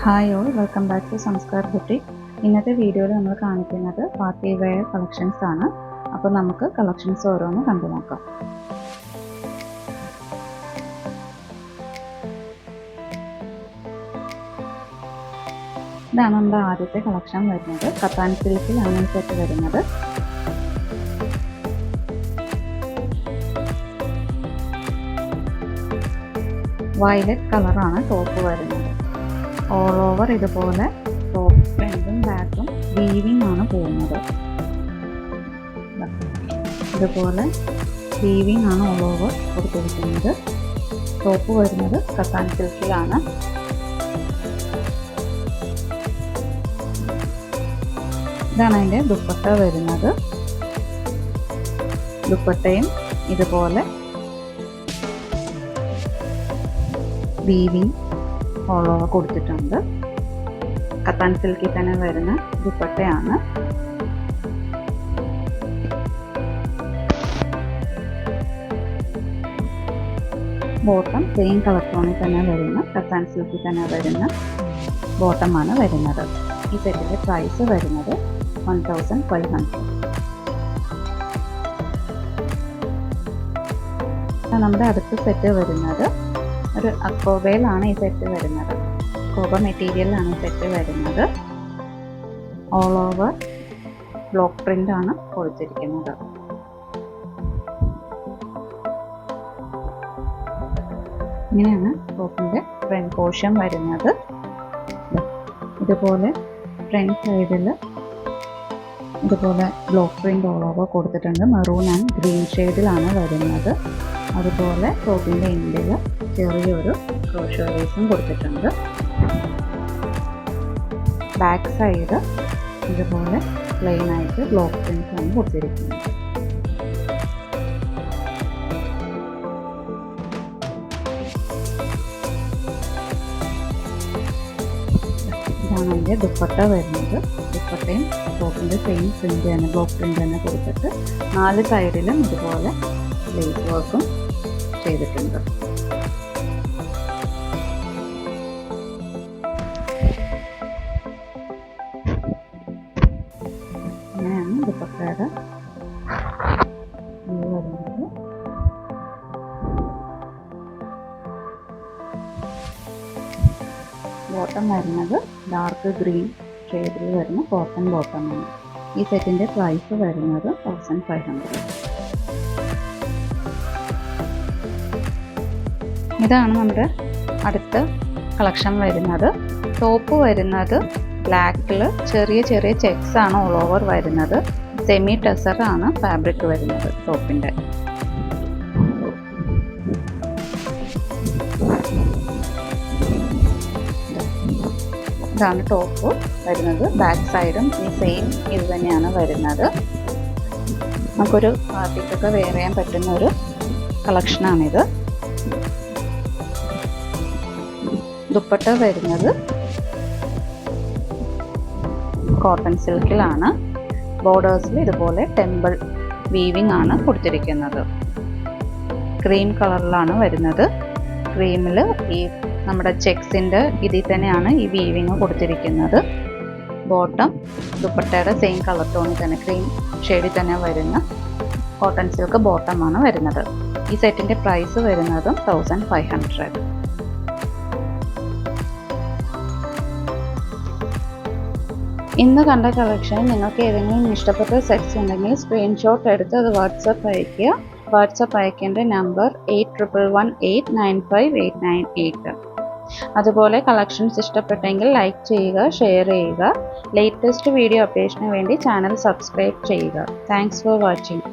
Hi all, welcome back to Sanskar boutique. ഇന്നത്തെ വീഡിയോയിൽ നമ്മൾ കാണിക്കുന്നത് പാർട്ടി വെയർ കളക്ഷൻസ് ആണ്. അപ്പോൾ നമുക്ക് കളക്ഷൻസ് ഓരോന്ന് കണ്ടു നോക്കാം. ഇതാണ് നമ്മുടെ ആദ്യത്തെ കളക്ഷൻ വരുന്നത്. കത്താൻ സിൽക്കിലാണ് ഈ സെറ്റ് വരുന്നത്. വയലറ്റ് കളറാണ് ടോപ്പ് വരുന്നത്. ഓൾ ഓവർ ഇതുപോലെ ടോപ്പ് ഫ്രണ്ടും ബാക്കും വീവിങ് ആണ് പോകുന്നത്. ഇതുപോലെ വീവിങ് ആണ് ഓൾ ഓവർ കൊടുത്തിരിക്കുന്നത്. ടോപ്പ് വരുന്നത് കത്താൻ സിൽക്കിലാണ്. ഇതാണ് അതിൻ്റെ ദുപ്പട്ട വരുന്നത്. ദുപ്പട്ടയും ഇതുപോലെ വീവിങ് ഓൾ ഓവർ കൊടുത്തിട്ടുണ്ട്. കത്താൻ സിൽക്കിൽ തന്നെ വരുന്ന ദുപ്പട്ടയാണ്. ബോട്ടം സെയിം കളർ ടോണിൽ തന്നെ വരുന്ന കത്താൻ സിൽക്കിൽ തന്നെ വരുന്ന ബോട്ടമാണ് വരുന്നത്. ഈ സെറ്റിൻ്റെ പ്രൈസ് വരുന്നത് 1500. നമ്മുടെ അടുത്ത സെറ്റ് വരുന്നത് ഒരു അക്കോബയിലാണ് ഈ സെറ്റ് വരുന്നത്. അക്കോബ മെറ്റീരിയലാണ് ഈ സെറ്റ് വരുന്നത്. ഓൾ ഓവർ ബ്ലോക്ക് പ്രിന്റ് ആണ് കൊടുത്തിരിക്കുന്നത്. ഇങ്ങനെയാണ് ടോപ്പിൻ്റെ ഫ്രണ്ട് പോർഷൻ വരുന്നത്. ഇതുപോലെ ഫ്രണ്ട് സൈഡിൽ ഇതുപോലെ ബ്ലോക്ക് പ്രിന്റ് ഓൾ ഓവർ കൊടുത്തിട്ടുണ്ട്. മെറൂൺ ആൻഡ് ഗ്രീൻ ഷെയ്ഡിലാണ് വരുന്നത്. അതുപോലെ ടോപ്പിൻ്റെ എൻഡിൽ ചെറിയൊരു ക്രോഷോ ലേസും കൊടുത്തിട്ടുണ്ട്. ബാക്ക് സൈഡ് ഇതുപോലെ പ്ലെയിൻ ആയിട്ട് ബ്ലോക്ക് പ്രിന്റ്സ് ആണ് കൊടുത്തിരിക്കുന്നത്. ഇതാണ് അതിൻ്റെ ദുപ്പട്ട വരുന്നത്. ദുപ്പട്ടയും ടോപ്പിൻ്റെ സെയിം പ്രിന്റ് തന്നെ ബ്ലോക്ക് പ്രിന്റ് തന്നെ കൊടുത്തിട്ട് 4 സൈഡിലും ഇതുപോലെ ലേസ് വർക്കും ചെയ്തിട്ടുണ്ട്. അങ്ങനെയാണ് ദുപ്പട്ടയുടെ വ്യൂ വരുന്നത്. ബോട്ടം വരുന്നത് ഡാർക്ക് ഗ്രീൻ ഷെയ്ഡിൽ വരുന്ന കോട്ടൺ ബോട്ടമാണ്. ഈ സെറ്റിൻ്റെ പ്രൈസ് വരുന്നത് 1500. ഇതാണ് നമ്മുടെ അടുത്ത കളക്ഷൻ വരുന്നത്. ടോപ്പ് വരുന്നത് ബ്ലാക്കിൽ ചെറിയ ചെറിയ ചെക്സ് ആണ് ഓൾ ഓവർ വരുന്നത്. സെമി ടെസർ ആണ് ഫാബ്രിക് വരുന്നത് ടോപ്പിൻ്റെ. ഇതാണ് ടോപ്പ് വരുന്നത്. ബാക്ക് സൈഡും ഈ സെയിം ഇത് തന്നെയാണ് വരുന്നത്. നമുക്കൊരു പാർട്ടിക്കൊക്കെ വെയർ ചെയ്യാൻ പറ്റുന്ന ഒരു കളക്ഷനാണിത്. ദുപ്പട്ട വരുന്നത് കോട്ടൺ സിൽക്കിലാണ്. ബോർഡേഴ്സിൽ ഇതുപോലെ ടെമ്പിൾ വീവിങ് ആണ് കൊടുത്തിരിക്കുന്നത്. ക്രീം കളറിലാണ് വരുന്നത്. ക്രീമിൽ ഈ നമ്മുടെ ചെക്സിൻ്റെ ഇതിൽ തന്നെയാണ് ഈ വീവിങ് കൊടുത്തിരിക്കുന്നത്. ബോട്ടം ദുപ്പട്ടയുടെ സെയിം കളർ ടോണിൽ തന്നെ ക്രീം ഷെയ്ഡിൽ തന്നെ വരുന്ന കോട്ടൺ സിൽക്ക് ബോട്ടമാണ് വരുന്നത്. ഈ സെറ്റിൻ്റെ പ്രൈസ് വരുന്നതും 1500. ഇന്ന് കണ്ട കളക്ഷൻ നിങ്ങൾക്ക് ഏതെങ്കിലും ഇഷ്ടപ്പെട്ട സെറ്റ്സ് ഉണ്ടെങ്കിൽ സ്ക്രീൻഷോട്ട് എടുത്ത് അത് വാട്സപ്പ് അയയ്ക്കുക. വാട്സപ്പ് അയക്കേണ്ട നമ്പർ 8118958988. അതുപോലെ കളക്ഷൻസ് ഇഷ്ടപ്പെട്ടെങ്കിൽ ലൈക്ക് ചെയ്യുക, ഷെയർ ചെയ്യുക. ലേറ്റസ്റ്റ് വീഡിയോ അപ്ഡേഷന് വേണ്ടി ചാനൽ സബ്സ്ക്രൈബ് ചെയ്യുക. Thanks for watching.